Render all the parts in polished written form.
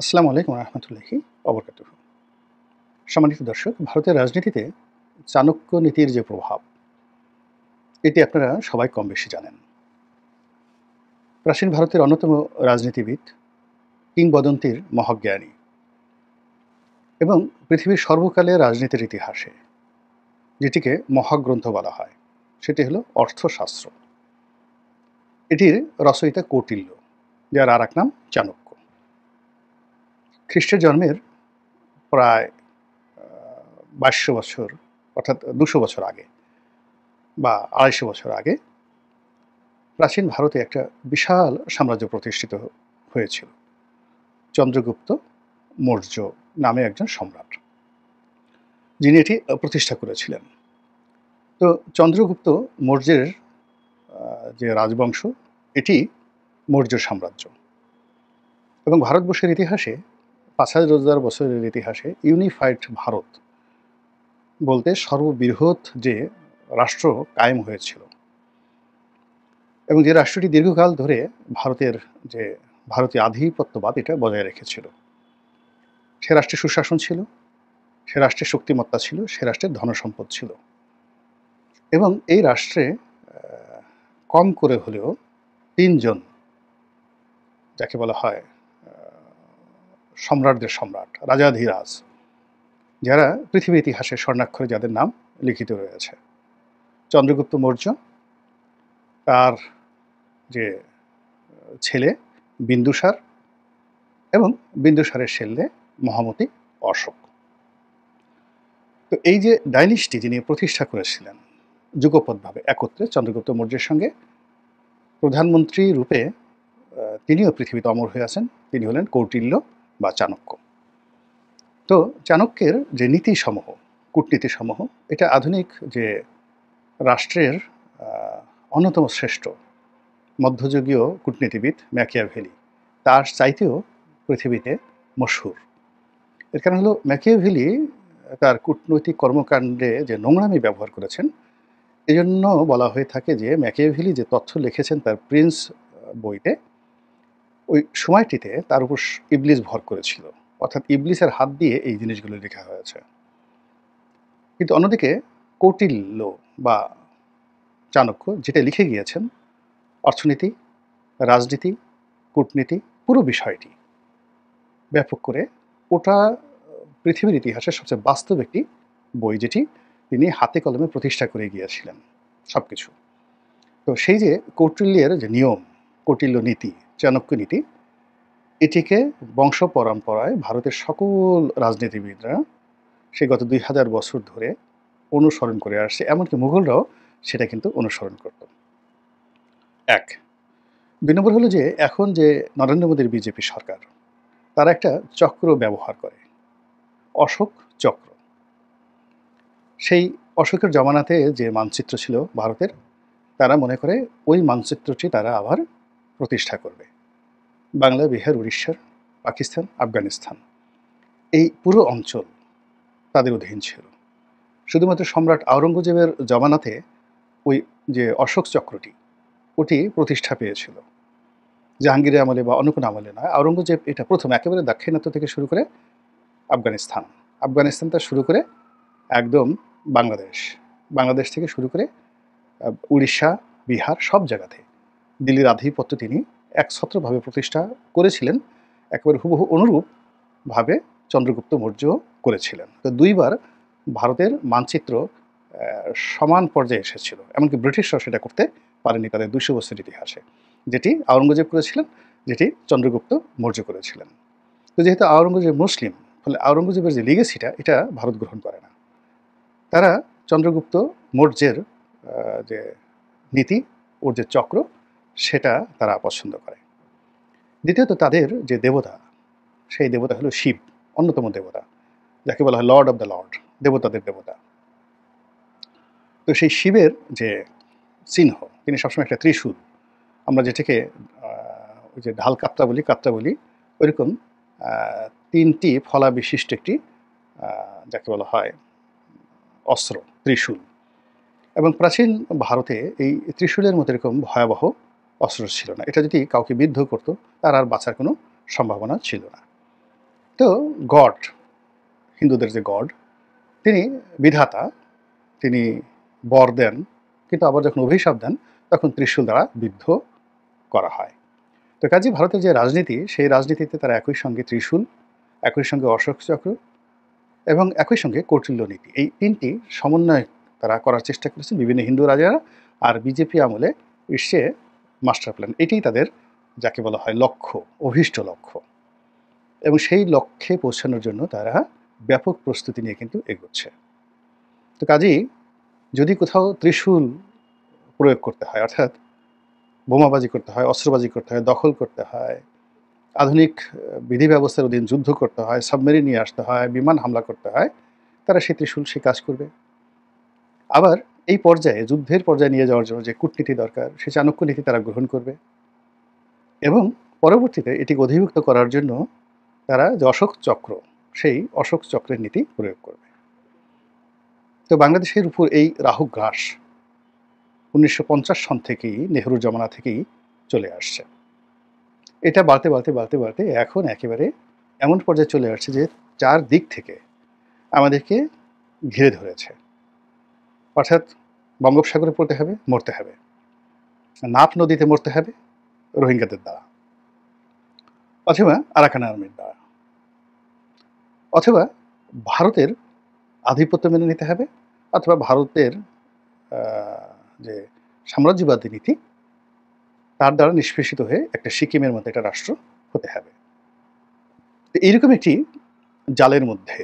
আসসালামু আলাইকুম রহমতুল্লাহি অবরকাতুহু। সম্মানিত দর্শক, ভারতের রাজনীতিতে চাণক্য নীতির যে প্রভাব, এটি আপনারা সবাই কম বেশি জানেন। প্রাচীন ভারতের অন্যতম রাজনীতিবিদ, কিংবদন্তির মহাজ্ঞানী এবং পৃথিবীর সর্বকালের রাজনীতির ইতিহাসে যেটিকে মহাগ্রন্থ বলা হয়, সেটি হলো অর্থশাস্ত্র। এটির রচয়িতা কৌটিল্য, যার আর এক নাম চাণক্য। খ্রিস্টের জন্মের প্রায় ২২০০ বছর, অর্থাৎ ২০০ বছর আগে বা ২৫০ বছর আগে প্রাচীন ভারতে একটা বিশাল সাম্রাজ্য প্রতিষ্ঠিত হয়েছিল। চন্দ্রগুপ্ত মৌর্য নামে একজন সম্রাট, যিনি এটি প্রতিষ্ঠা করেছিলেন। তো চন্দ্রগুপ্ত মৌর্যের যে রাজবংশ, এটি মৌর্য সাম্রাজ্য। এবং ভারতবর্ষের ইতিহাসে ৫,০০০ বছরের ইতিহাসে ইউনিফাইড ভারত বলতে সর্ববৃহৎ যে রাষ্ট্র কায়েম হয়েছিল এবং যে রাষ্ট্রটি দীর্ঘকাল ধরে ভারতের যে ভারতীয় আধিপত্যবাদ এটা বজায় রেখেছিল। সে রাষ্ট্রে সুশাসন ছিল, সে রাষ্ট্রে শক্তিমত্তা ছিল, সে রাষ্ট্রের ধনসম্পদ ছিল। এবং এই রাষ্ট্রে কম করে হলেও ৩ জন, যাকে বলা হয় সম্রাটদের সম্রাট, রাজাধিরাজ, যারা পৃথিবীর ইতিহাসে স্বর্ণাক্ষরে যাদের নাম লিখিত রয়েছে। চন্দ্রগুপ্ত মৌর্য, তার যে ছেলে বিন্দুসার এবং বিন্দুসারের ছেলে মহামতি অশোক। তো এই যে ডাইনিস্টি যিনি প্রতিষ্ঠা করেছিলেন যুগপৎভাবে একত্রে চন্দ্রগুপ্ত মৌর্যের সঙ্গে, প্রধানমন্ত্রী রূপে তিনিও পৃথিবীতে অমর হয়ে আছেন। তিনি হলেন কৌটিল্য বা চাণক্য। তো চাণক্যের যে নীতিসমূহ, কূটনীতিসমূহ, এটা আধুনিক যে রাষ্ট্রের অন্যতম শ্রেষ্ঠ মধ্যযুগীয় কূটনীতিবিদ ম্যাকিয়াভেলি, তার চাইতেও পৃথিবীতে মশহুর। এর কারণ হলো ম্যাকিয়াভেলি তার কূটনৈতিক কর্মকাণ্ডে যে নোংরামি ব্যবহার করেছেন, এজন্য বলা হয়ে থাকে যে ম্যাকিয়াভেলি যে তথ্য লিখেছেন তার প্রিন্স বইতে, ওই সময়টিতে তার উপর ইবলিস ভর করেছিল, অর্থাৎ ইবলিসের হাত দিয়ে এই জিনিসগুলো লেখা হয়েছে। কিন্তু অন্যদিকে কৌটিল্য বা চাণক্য যেটা লিখে গিয়েছেন, অর্থনীতি, রাজনীতি, কূটনীতি, পুরো বিষয়টি ব্যাপক করে, ওটা পৃথিবীর ইতিহাসের সবচেয়ে বাস্তব একটি বই, যেটি তিনি হাতে কলমে প্রতিষ্ঠা করে গিয়েছিলেন সব কিছু। তো সেই যে কৌটিল্যের যে নিয়ম, কৌটিল্য নীতি, চাণক্য নীতি, এটিকে বংশ পরম্পরায় ভারতের সকল রাজনীতিবিদরা সে গত ২,০০০ বছর ধরে অনুসরণ করে আসছে। এমনকি মুঘলরাও সেটা কিন্তু অনুসরণ করত। ১। ২ নম্বর হলো যে এখন যে নরেন্দ্র মোদীর বিজেপি সরকার, তারা একটা চক্র ব্যবহার করে, অশোক চক্র। সেই অশোকের জমানাতে যে মানচিত্র ছিল ভারতের, তারা মনে করে ওই মানচিত্রটি তারা আবার প্রতিষ্ঠা করবে। বাংলা, বিহার, উড়িষ্যার, পাকিস্তান, আফগানিস্তান, এই পুরো অঞ্চল তাদের অধীন ছিল। শুধুমাত্র সম্রাট আওরঙ্গজেবের জমানাতে ওই যে অশোক চক্রটি, ওটি প্রতিষ্ঠা পেয়েছিল। জাহাঙ্গীরের আমলে বা অন্য কোনো আমলে নয়। আওরঙ্গজেব এটা প্রথম একেবারে দাক্ষিণাত্য থেকে শুরু করে আফগানিস্তান, আফগানিস্তানটা শুরু করে একদম বাংলাদেশ, বাংলাদেশ থেকে শুরু করে উড়িষ্যা, বিহার, সব জায়গাতে দিল্লির আধিপত্য তিনি একছত্রভাবে প্রতিষ্ঠা করেছিলেন। একেবারে হুবহু অনুরূপভাবে চন্দ্রগুপ্ত মৌর্য করেছিলেন। তো ২ বার ভারতের মানচিত্র সমান পর্যায়ে এসেছিল। এমনকি ব্রিটিশরাও সেটা করতে পারেনি তাদের ২০০ বছরের ইতিহাসে, যেটি আওরঙ্গজেব করেছিলেন, যেটি চন্দ্রগুপ্ত মৌর্য করেছিলেন। তো যেহেতু আওরঙ্গজেব মুসলিম, ফলে আওরঙ্গজেবের যে লিগেসিটা, এটা ভারত গ্রহণ করে না। তারা চন্দ্রগুপ্ত মৌর্যের যে নীতি, ওর যে চক্র, সেটা তারা পছন্দ করে। দ্বিতীয়ত তাদের যে দেবতা, সেই দেবতা হলো শিব, অন্যতম দেবতা, যাকে বলা হয় লর্ড অব দ্য লর্ড, দেবতাদের দেবতা। তো সেই শিবের যে চিহ্ন, তিনি সবসময় একটা ত্রিশূল, আমরা যেটাকে ওই যে ঢাল কাত্রা বলি, ওইরকম ৩টি ফলা বিশিষ্ট একটি যাকে বলা হয় অস্ত্র, ত্রিশূল। এবং প্রাচীন ভারতে এই ত্রিশূলের মতো এরকম ভয়াবহ অস্ত্র ছিল না। এটা যদি কাউকে বিদ্ধ করতো, তার আর বাঁচার কোনো সম্ভাবনা ছিল না। তো গড, হিন্দুদের যে গড, তিনি বিধাতা, তিনি বর দেন, কিন্তু আবার যখন অভিশাপ দেন তখন ত্রিশূল দ্বারা বিদ্ধ করা হয়। তো কাজেই ভারতের যে রাজনীতি, সেই রাজনীতিতে তারা একই সঙ্গে ত্রিশূল, একই সঙ্গে অশোক চক্র এবং একই সঙ্গে কৌটিল্য নীতি, এই তিনটি সমন্বয় তারা করার চেষ্টা করেছেন বিভিন্ন হিন্দু রাজারা। আর বিজেপি আমলে এসে মাস্টার প্ল্যান, এটাই তাদের যাকে বলা হয় লক্ষ্য, অভীষ্ট লক্ষ্য, এবং সেই লক্ষ্যে পৌঁছানোর জন্য তারা ব্যাপক প্রস্তুতি নিয়ে কিন্তু এগোচ্ছে। তো কাজেই যদি কোথাও ত্রিশূল প্রয়োগ করতে হয়, অর্থাৎ বোমাবাজি করতে হয়, অস্ত্রবাজি করতে হয়, দখল করতে হয়, আধুনিক বিধি ব্যবস্থার অধীন যুদ্ধ করতে হয়, সাবমেরিন নিয়ে আসতে হয়, বিমান হামলা করতে হয়, তারা সেই ত্রিশূল সে কাজ করবে। আবার এই পর্যায়ে, যুদ্ধের পর্যায়ে নিয়ে যাওয়ার জন্য যে কূটনীতি দরকার, সে চাণক্য নীতি তারা গ্রহণ করবে এবং পরবর্তীতে এটিকে অধিভুক্ত করার জন্য তারা যে অশোক চক্র, সেই অশোক চক্রের নীতি প্রয়োগ করবে। তো বাংলাদেশের উপর এই রাহু গ্রাস 1950 সন থেকেই, নেহরুর জমানা থেকেই চলে আসছে। এটা বাড়তে বাড়তে বাড়তে বাড়তে এখন একেবারে এমন পর্যায়ে চলে আসছে যে চারদিক থেকে আমাদেরকে ঘিরে ধরেছে। অর্থাৎ বঙ্গোপসাগরে পড়তে হবে, মরতে হবে, নাফ নদীতে মরতে হবে রোহিঙ্গাদের দ্বারা, অথবা আরাকান আর্মির দ্বারা, অথবা ভারতের আধিপত্য মেনে নিতে হবে, অথবা ভারতের যে সাম্রাজ্যবাদী নীতি, তার দ্বারা নিষ্পেষিত হয়ে একটা সিকিমের মধ্যে একটা রাষ্ট্র হতে হবে। তো এইরকম একটি জালের মধ্যে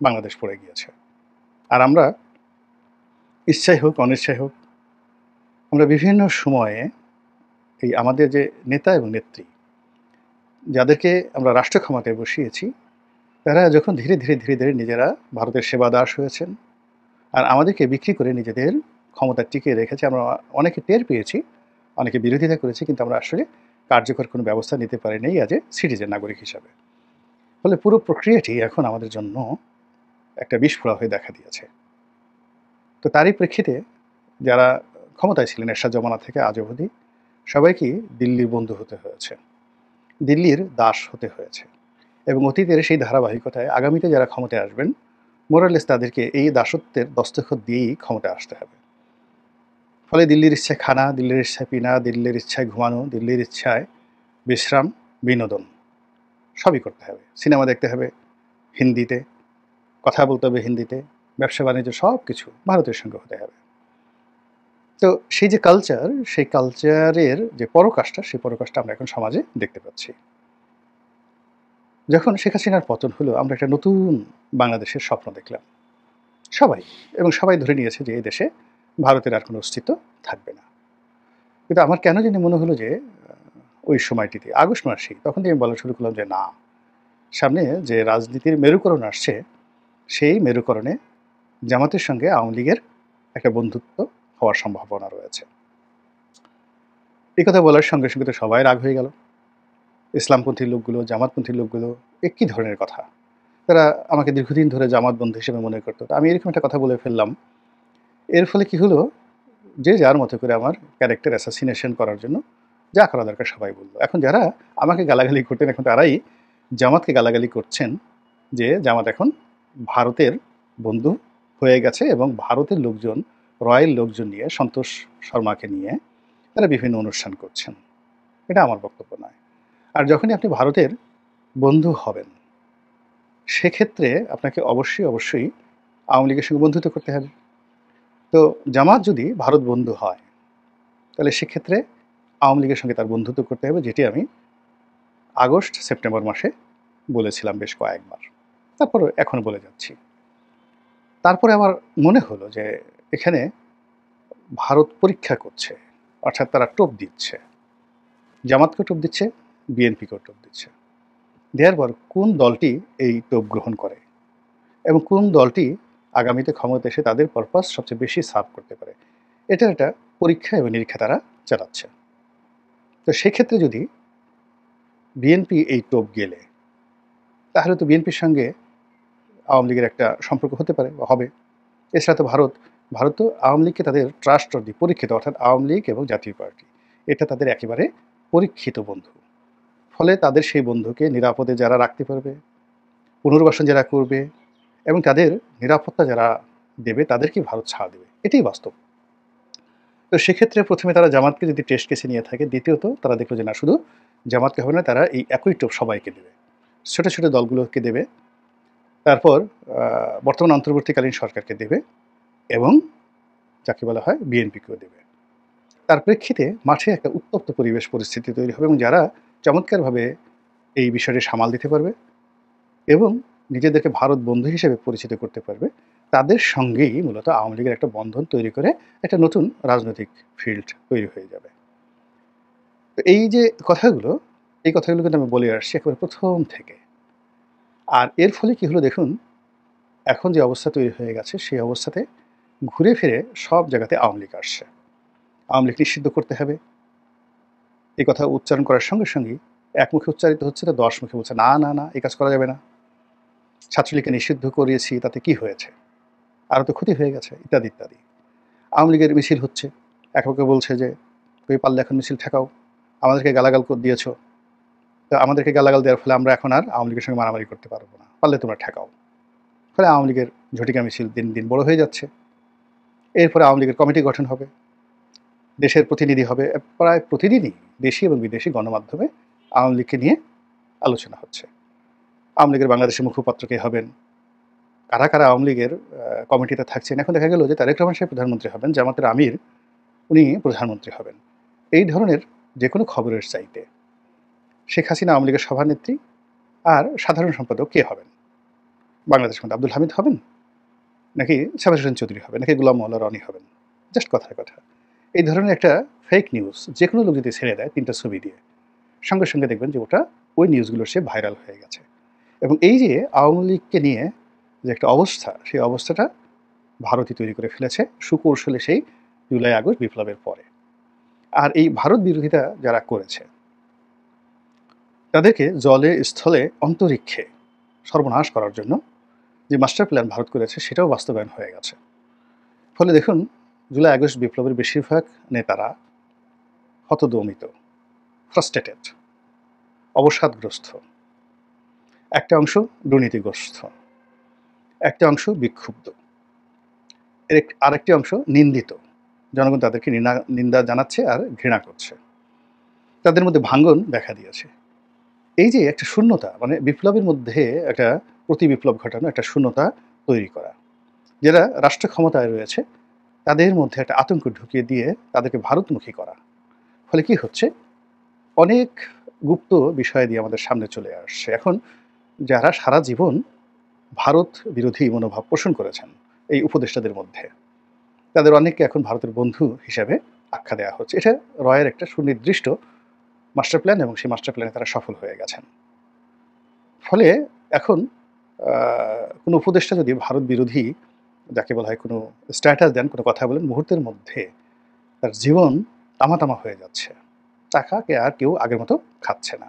বাংলাদেশ পড়ে গিয়েছে। আর আমরা ইচ্ছাই হোক অনিচ্ছাই হোক, আমরা বিভিন্ন সময়ে এই আমাদের যে নেতা এবং নেত্রী, যাদেরকে আমরা রাষ্ট্র ক্ষমতায় বসিয়েছি, তারা যখন ধীরে ধীরে ধীরে ধীরে নিজেরা ভারতের সেবা দাস হয়েছেন আর আমাদেরকে বিক্রি করে নিজেদের ক্ষমতা টিকিয়ে রেখেছে, আমরা অনেকে টের পেয়েছি, অনেকে বিরোধিতা করেছি, কিন্তু আমরা আসলে কার্যকর কোনো ব্যবস্থা নিতে পারিনি অ্যাজ এ সিটিজেন, নাগরিক হিসাবে। ফলে পুরো প্রক্রিয়াটি এখন আমাদের জন্য একটা বিস্ফোরা হয়ে দেখা দিয়েছে। তো তারই প্রেক্ষিতে যারা ক্ষমতায় ছিলেন এরশাদ জমানা থেকে আজ অবধি, সবাইকেই দিল্লির বন্ধু হতে হয়েছে, দিল্লির দাস হতে হয়েছে, এবং অতীতের সেই ধারাবাহিকতায় আগামীতে যারা ক্ষমতায় আসবেন, মোরালেস তাদেরকে এই দাসত্বের দস্তখত দিয়েই ক্ষমতায় আসতে হবে। ফলে দিল্লির ইচ্ছায় খানা, দিল্লির ইচ্ছায় পিনা, দিল্লির ইচ্ছায় ঘুমানো, দিল্লির ইচ্ছায় বিশ্রাম, বিনোদন সবই করতে হবে। সিনেমা দেখতে হবে হিন্দিতে, কথা বলতে হবে হিন্দিতে, ব্যবসা বাণিজ্য সব কিছু ভারতের সঙ্গে হতে হবে। তো সেই যে কালচার, সেই কালচারের যে পরকাষ্ঠা, সেই পরকাষ্ঠা আমরা এখন সমাজে দেখতে পাচ্ছি। যখন শেখ হাসিনার পতন হলো, আমরা একটা নতুন বাংলাদেশের স্বপ্ন দেখলাম সবাই, এবং সবাই ধরে নিয়েছে যে এই দেশে ভারতের আর কোনো অস্তিত্ব থাকবে না। কিন্তু আমার কেন জানি মনে হলো যে ওই সময়টিতে আগস্ট মাসেই, তখন থেকে আমি বলা শুরু করলাম যে না, সামনে যে রাজনীতির মেরুকরণ আসছে, সেই মেরুকরণে জামাতের সঙ্গে আওয়ামী লীগের একটা বন্ধুত্ব হওয়ার সম্ভাবনা রয়েছে। এই কথা বলার সঙ্গে সঙ্গে তো সবাই রাগ হয়ে গেল। ইসলামপন্থী লোকগুলো, জামাতপন্থী লোকগুলো, একই ধরনের কথা, তারা আমাকে দীর্ঘদিন ধরে জামাত বন্ধু হিসেবে মনে করতো। আমি এরকম একটা কথা বলে ফেললাম। এর ফলে কি হলো, যে যার মতো করে আমার ক্যারেক্টার অ্যাসাসিনেশন করার জন্য যা করা দরকার সবাই বললো। এখন যারা আমাকে গালাগালি করতেন, এখন তারাই জামাতকে গালাগালি করছেন যে জামাত এখন ভারতের বন্ধু হয়ে গেছে, এবং ভারতের লোকজন, রয়্যাল লোকজন নিয়ে, সন্তোষ শর্মাকে নিয়ে তারা বিভিন্ন অনুষ্ঠান করছেন। এটা আমার বক্তব্য নয়। আর যখনই আপনি ভারতের বন্ধু হবেন, সেক্ষেত্রে আপনাকে অবশ্যই অবশ্যই আওয়ামী লীগের সঙ্গে বন্ধুত্ব করতে হবে। তো জামাত যদি ভারত বন্ধু হয়, তাহলে সেক্ষেত্রে আওয়ামী লীগের সঙ্গে তার বন্ধুত্ব করতে হবে, যেটি আমি আগস্ট সেপ্টেম্বর মাসে বলেছিলাম বেশ কয়েকবার, তারপর এখনও বলে যাচ্ছি। তারপরে আমার মনে হলো যে এখানে ভারত পরীক্ষা করছে, অর্থাৎ তারা টোপ দিচ্ছে, জামাতকে টোপ দিচ্ছে, বিএনপিকেও টোপ দিচ্ছে। দেওয়ার পর কোন দলটি এই টোপ গ্রহণ করে এবং কোন দলটি আগামীতে ক্ষমতা এসে তাদের পারপাস সবচেয়ে বেশি সার্ভ করতে পারে, এটার একটা পরীক্ষা এবং নিরীক্ষা তারা চালাচ্ছে। তো সেক্ষেত্রে যদি বিএনপি এই টোপ গেলে, তাহলে তো বিএনপির সঙ্গে আওয়ামী লীগের একটা সম্পর্ক হতে পারে বা হবে। এছাড়া তো ভারত তো আওয়ামী লীগকে তাদের ট্রাস্টওয়ার্দি, পরীক্ষিত, অর্থাৎ আওয়ামী লীগ এবং জাতীয় পার্টি, এটা তাদের একেবারে পরীক্ষিত বন্ধু। ফলে তাদের সেই বন্ধুকে নিরাপদে যারা রাখতে পারবে, পুনর্বাসন যারা করবে এবং তাদের নিরাপত্তা যারা দেবে তাদেরকে ভারত ছাড় দেবে, এটাই বাস্তব। তো সেক্ষেত্রে প্রথমে তারা জামাতকে যদি টেস্ট কেসে নিয়ে থাকে, দ্বিতীয়ত তারা দেখলো যে না, শুধু জামাতকে হবে না, তারা এই একই টোপ সবাইকে দেবে, ছোট ছোট দলগুলোকে দেবে, তারপর বর্তমান অন্তর্বর্তীকালীন সরকারকে দেবে এবং যাকে বলা হয় বিএনপিকেও দেবে। তার প্রেক্ষিতে মাঠে একটা উত্তপ্ত পরিবেশ পরিস্থিতি তৈরি হবে এবং যারা চমৎকারভাবে এই বিষয়টি সামাল দিতে পারবে এবং নিজেদেরকে ভারত বন্ধু হিসেবে পরিচিত করতে পারবে, তাদের সঙ্গেই মূলত আওয়ামী লীগের একটা বন্ধন তৈরি করে একটা নতুন রাজনৈতিক ফিল্ড তৈরি হয়ে যাবে। তো এই যে কথাগুলো, এই কথাগুলো কিন্তু আমি বলে আসছি একেবারে প্রথম থেকে। আর এর ফলে কি হলো দেখুন, এখন যে অবস্থা তৈরি হয়ে গেছে সেই অবস্থাতে ঘুরে ফিরে সব জায়গাতে আওয়ামী লীগ আসছে। আওয়ামী লীগ নিষিদ্ধ করতে হবে, এই কথা উচ্চারণ করার সঙ্গে সঙ্গেই একমুখে উচ্চারিত হচ্ছে, তো 10 মুখে বলছে না না না, এই কাজ করা যাবে না। ছাত্রলীগকে নিষিদ্ধ করিয়েছি, তাতে কি হয়েছে, আরও তো ক্ষতি হয়ে গেছে, ইত্যাদি ইত্যাদি। আওয়ামী লীগের মিছিল হচ্ছে, একপক্ষে বলছে যে তুমি পারলে এখন মিছিল ঠেকাও, আমাদেরকে গালাগাল দিয়েছ, তো আমাদেরকে গালাগাল দেওয়ার ফলে আমরা এখন আর আওয়ামী লীগের সঙ্গে মারামারি করতে পারবো না, পারলে তোমরা ঠেকাও। ফলে আওয়ামী লীগের ঝটিকা মিছিল দিন দিন বড় হয়ে যাচ্ছে। এরপরে আওয়ামী লীগের কমিটি গঠন হবে, দেশের প্রতিনিধি হবে, প্রায় প্রতিদিনই দেশি এবং বিদেশি গণমাধ্যমে আওয়ামী লীগকে নিয়ে আলোচনা হচ্ছে। আওয়ামী লীগের বাংলাদেশের মুখপাত্র কে হবেন, কারা কারা আওয়ামী লীগের কমিটিতে থাকছেন। এখন দেখা গেল যে তারেক রহমান সাহেব প্রধানমন্ত্রী হবেন, জামাতের আমির উনি প্রধানমন্ত্রী হবেন। এই ধরনের যে কোনো খবরের চাইতে শেখ হাসিনা আওয়ামী লীগের সভানেত্রী আর সাধারণ সম্পাদক কে হবেন, বাংলাদেশ মধ্যে আব্দুল হামিদ হবেন, নাকি সাবের হোসেন চৌধুরী হবেন, নাকি গোলাম মোল্লা রনি হবেন, জাস্ট কথার কথা। এই ধরনের একটা ফেক নিউজ যে কোনো লোক যদি ছেড়ে দেয় 3টা ছবি দিয়ে, সঙ্গে সঙ্গে দেখবেন যে ওটা ওই নিউজগুলোর সে ভাইরাল হয়ে গেছে। এবং এই যে আওয়ামী লীগকে নিয়ে যে একটা অবস্থা, সেই অবস্থাটা ভারতই তৈরি করে ফেলেছে সুকৌশলে সেই জুলাই আগস্ট বিপ্লবের পরে। আর এই ভারত বিরোধিতা যারা করেছে তাদেরকে জলে স্থলে অন্তরিক্ষে সর্বনাশ করার জন্য যে মাস্টার প্ল্যান ভারত করেছে সেটাও বাস্তবায়ন হয়ে গেছে। ফলে দেখুন, জুলাই আগস্ট বিপ্লবের বেশিরভাগ নেতারা হতদমিত, ফ্রাস্ট্রেটেড, অবসাদগ্রস্ত, একটা অংশ দুর্নীতিগ্রস্ত, একটা অংশ বিক্ষুব্ধ, আরেকটি অংশ নিন্দিত, জনগণ তাদেরকে নিন্দা জানাচ্ছে আর ঘৃণা করছে, তাদের মধ্যে ভাঙ্গন দেখা দিয়েছে। এই যে একটা শূন্যতা, মানে বিপ্লবের মধ্যে একটা প্রতি বিপ্লব ঘটানো, একটা শূন্যতা তৈরি করা, যারা রাষ্ট্র ক্ষমতায় রয়েছে তাদের মধ্যে একটা আতঙ্ক ঢুকিয়ে দিয়ে তাদেরকে ভারতমুখী করা। ফলে কি হচ্ছে, অনেক গুপ্ত বিষয় দিয়ে আমাদের সামনে চলে আসছে। এখন যারা সারা জীবন ভারত বিরোধী মনোভাব পোষণ করেছেন এই উপদেষ্টাদের মধ্যে, তাদের অনেককে এখন ভারতের বন্ধু হিসাবে আখ্যা দেওয়া হচ্ছে। এটা রয়ের একটা সুনির্দিষ্ট মাস্টার প্ল্যান এবং সেই মাস্টার প্ল্যানে তারা সফল হয়ে গেছেন। ফলে এখন কোনো উপদেষ্টা যদি ভারত বিরোধী, যাকে বলা হয়, কোনো স্ট্যাটাস দেন, কোনো কথা বলেন, মুহূর্তের মধ্যে তার জীবন তামা হয়ে যাচ্ছে, টাকাকে আর কেউ আগের মতো খাচ্ছে না।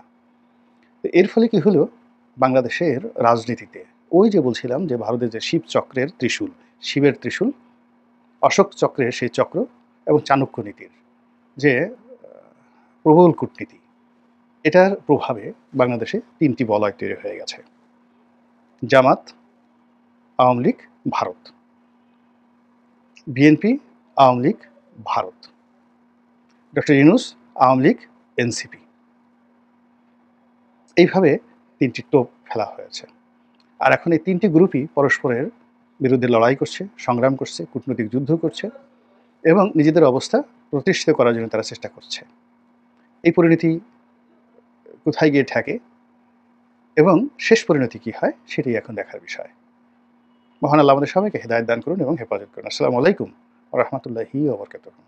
তো এর ফলে কি হলো, বাংলাদেশের রাজনীতিতে ওই যে বলছিলাম যে ভারতের যে শিব চক্রের ত্রিশূল, শিবের ত্রিশূল, অশোক চক্রের সেই চক্র এবং চাণক্য নীতির যে প্রবল কূটনীতি, এটার প্রভাবে বাংলাদেশে 3টি বলয় তৈরি হয়ে গেছে: Jamaat, Awami League, Bharat, BNP, Awami League, Bharat, doctor Yunus, Awami League, NCP. এইভাবে 3টি টোপ ফেলা হয়েছে। আর এখন এই 3টি গ্রুপই পরস্পরের বিরুদ্ধে লড়াই করছে, সংগ্রাম করছে, কূটনৈতিক যুদ্ধ করছে এবং নিজেদের অবস্থা প্রতিষ্ঠিত করার জন্য তারা চেষ্টা করছে। এই পরিণতি কোথায় গিয়ে ঠেকে এবং শেষ পরিণতি কী হয় সেটাই এখন দেখার বিষয়। মহান আল্লাহ আমাদের সবাইকে হেদায়েত দান করুন এবং হেফাজত করুন। আসসালামু আলাইকুম ওয়া রাহমাতুল্লাহি ওয়া বারাকাতুহু।